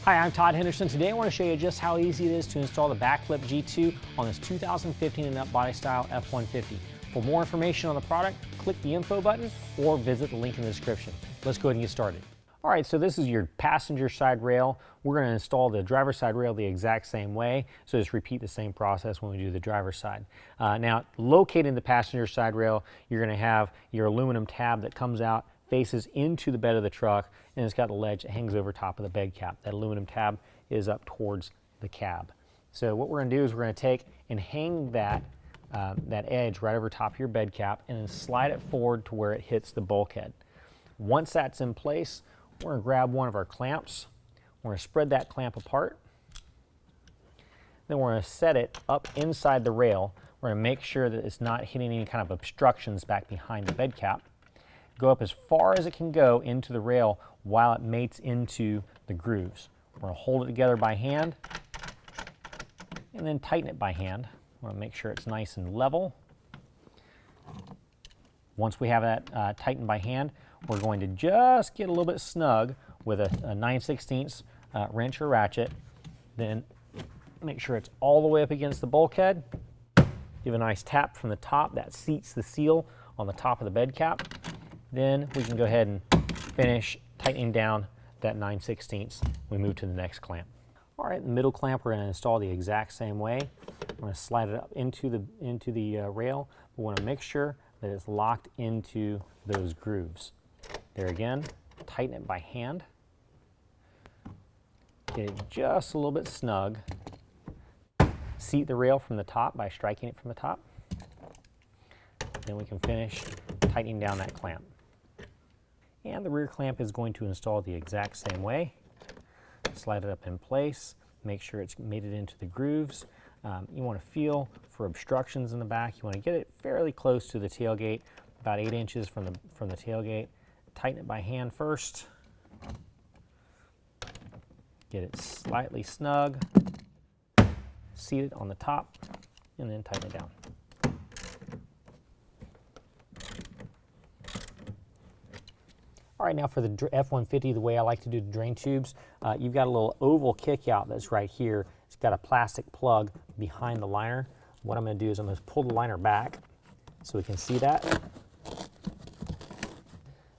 Hi, I'm Todd Henderson. Today I want to show you just how easy it is to install the BakFlip G2 on this 2015 and up body style F-150. For more information on the product, click the info button or visit the link in the description. Let's go ahead and get started. All right, so this is your passenger side rail. We're going to install the driver's side rail the exact same way, so just repeat the same process when we do the driver's side. Now, locating the passenger side rail, you're going to have your aluminum tab that comes out, faces into the bed of the truck, and it's got a ledge that hangs over top of the bed cap. That aluminum tab is up towards the cab. So what we're going to do is we're going to take and hang that edge right over top of your bed cap and then slide it forward to where it hits the bulkhead. Once that's in place, we're going to grab one of our clamps. We're going to spread that clamp apart. Then we're going to set it up inside the rail. We're going to make sure that it's not hitting any kind of obstructions back behind the bed cap. Go up as far as it can go into the rail while it mates into the grooves. We're going to hold it together by hand and then tighten it by hand. We want to make sure it's nice and level. Once we have that tightened by hand, we're going to just get a little bit snug with a 9/16 wrench or ratchet. Then make sure it's all the way up against the bulkhead. Give a nice tap from the top. That seats the seal on the top of the bed cap. Then we can go ahead and finish tightening down that 9/16. We move to the next clamp. All right, the middle clamp we're going to install the exact same way. We're going to slide it up into the rail. We want to make sure that it's locked into those grooves. There again, tighten it by hand. Get it just a little bit snug. Seat the rail from the top by striking it from the top. Then we can finish tightening down that clamp. And the rear clamp is going to install the exact same way. Slide it up in place, make sure it's mated into the grooves. You want to feel for obstructions in the back. You want to get it fairly close to the tailgate, about 8 inches from the tailgate. Tighten it by hand first. Get it slightly snug. Seat it on the top, and then tighten it down. All right, now for the F-150, the way I like to do the drain tubes, you've got a little oval kick out that's right here. It's got a plastic plug behind the liner. What I'm going to do is I'm going to pull the liner back so we can see that. I'm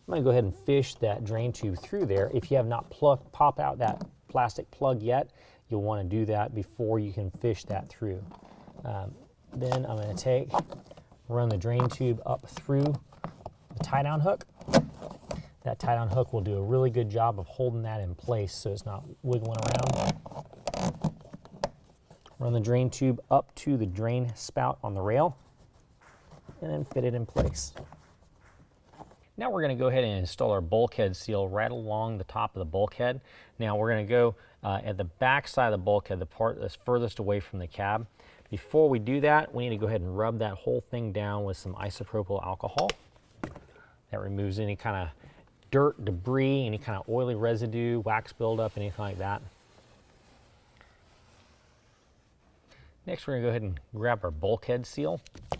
going to go ahead and fish that drain tube through there. If you have not pop out that plastic plug yet, you'll want to do that before you can fish that through. Then I'm going to run the drain tube up through the tie-down hook. That tie-down hook will do a really good job of holding that in place so it's not wiggling around. Run the drain tube up to the drain spout on the rail and then fit it in place. Now we're going to go ahead and install our bulkhead seal right along the top of the bulkhead. Now we're going to go at the back side of the bulkhead, the part that's furthest away from the cab. Before we do that, we need to go ahead and rub that whole thing down with some isopropyl alcohol. That removes any kind of dirt, debris, any kind of oily residue, wax buildup, anything like that. Next, we're going to go ahead and grab our bulkhead seal. We're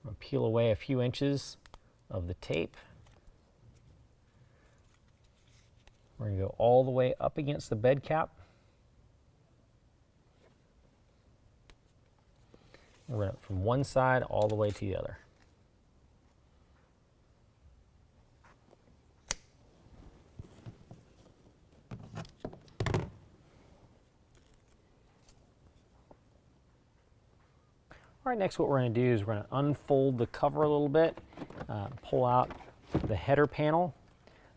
going to peel away a few inches of the tape. We're going to go all the way up against the bed cap. We're going to from one side all the way to the other. All right, next what we're going to do is we're going to unfold the cover a little bit, pull out the header panel.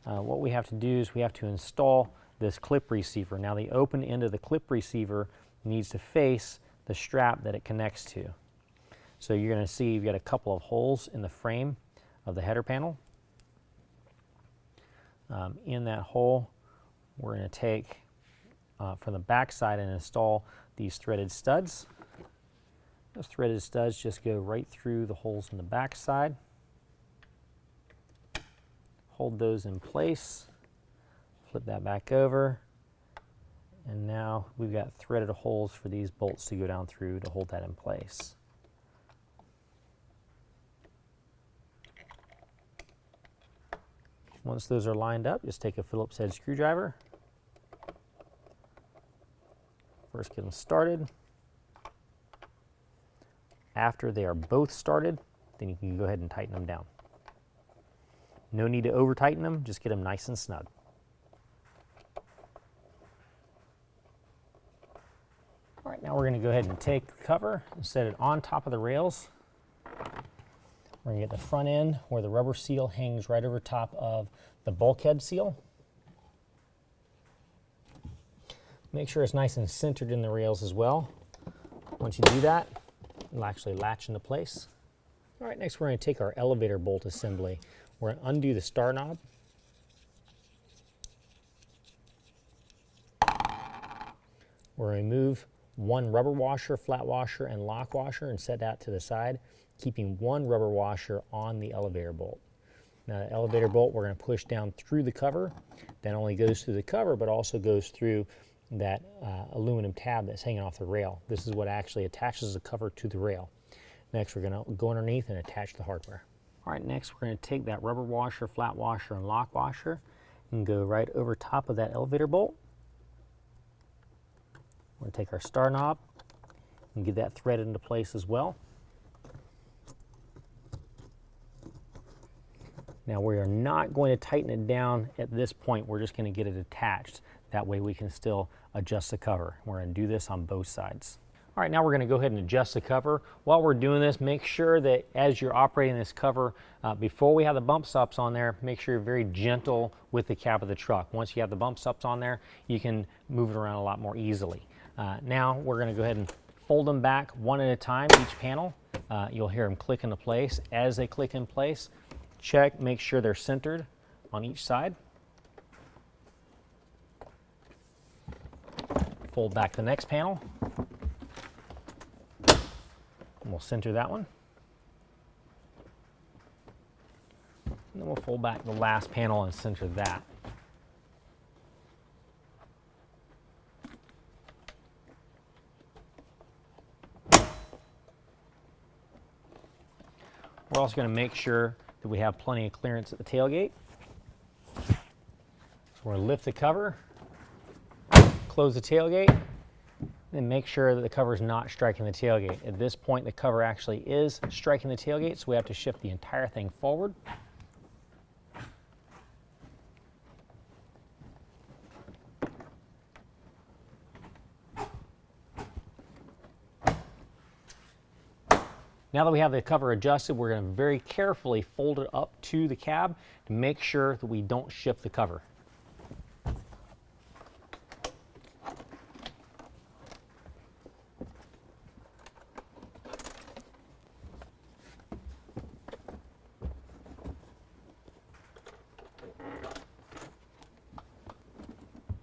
What we have to do is we have to install this clip receiver. Now the open end of the clip receiver needs to face the strap that it connects to. So you're going to see you've got a couple of holes in the frame of the header panel. In that hole, we're going to take from the back side and install these threaded studs. Those threaded studs just go right through the holes in the back side. Hold those in place, flip that back over, and now we've got threaded holes for these bolts to go down through to hold that in place. Once those are lined up, just take a Phillips head screwdriver, First get them started. After they are both started, then you can go ahead and tighten them down. No need to over tighten them, just get them nice and snug. All right, now we're going to go ahead and take the cover and set it on top of the rails. We're going to get the front end where the rubber seal hangs right over top of the bulkhead seal. Make sure it's nice and centered in the rails as well. Once you do that, it'll actually latch into place. All right, next we're going to take our elevator bolt assembly. We're going to undo the star knob. We'll remove one rubber washer, flat washer, and lock washer and set that to the side, keeping one rubber washer on the elevator bolt. Now the elevator bolt we're going to push down through the cover. That only goes through the cover but also goes through that aluminum tab that's hanging off the rail. This is what actually attaches the cover to the rail. Next we're going to go underneath and attach the hardware. All right, next we're going to take that rubber washer, flat washer, and lock washer and go right over top of that elevator bolt. We're going to take our star knob and get that threaded into place as well. Now we are not going to tighten it down at this point. We're just going to get it attached. That way we can still adjust the cover. We're going to do this on both sides. All right, now we're going to go ahead and adjust the cover. While we're doing this, make sure that as you're operating this cover, before we have the bump stops on there, make sure you're very gentle with the cab of the truck. Once you have the bump stops on there, you can move it around a lot more easily. Now we're going to go ahead and fold them back one at a time, each panel. You'll hear them click into place. As they click in place, check, make sure they're centered on each side. Fold back the next panel. And we'll center that one. And then we'll fold back the last panel and center that. We're also going to make sure that we have plenty of clearance at the tailgate. So we're going to lift the cover, close the tailgate, and make sure that the cover is not striking the tailgate. At this point, the cover actually is striking the tailgate, so we have to shift the entire thing forward. Now that we have the cover adjusted, we're going to very carefully fold it up to the cab to make sure that we don't shift the cover.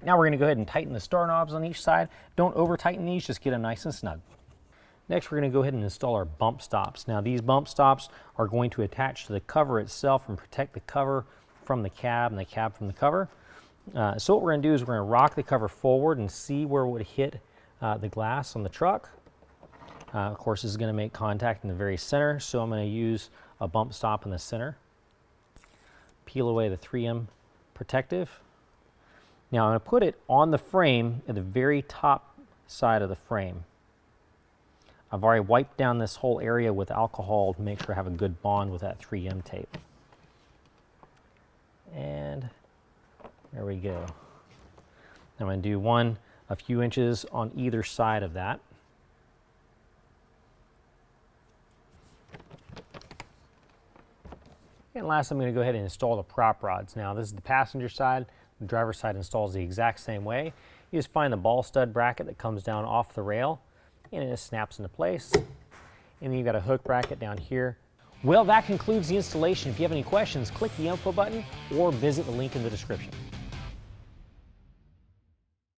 Now we're going to go ahead and tighten the star knobs on each side. Don't over tighten these, just get them nice and snug. Next, we're going to go ahead and install our bump stops. Now these bump stops are going to attach to the cover itself and protect the cover from the cab and the cab from the cover. So what we're going to do is we're going to rock the cover forward and see where it would hit the glass on the truck. Of course, this is going to make contact in the very center, so I'm going to use a bump stop in the center. Peel away the 3M protective. Now I'm going to put it on the frame at the very top side of the frame. I've already wiped down this whole area with alcohol to make sure I have a good bond with that 3M tape. And there we go. I'm going to do one a few inches on either side of that. And last, I'm going to go ahead and install the prop rods. Now this is the passenger side. The driver's side installs the exact same way. You just find the ball stud bracket that comes down off the rail, and it just snaps into place. And then you've got a hook bracket down here. Well, that concludes the installation. If you have any questions, click the info button or visit the link in the description.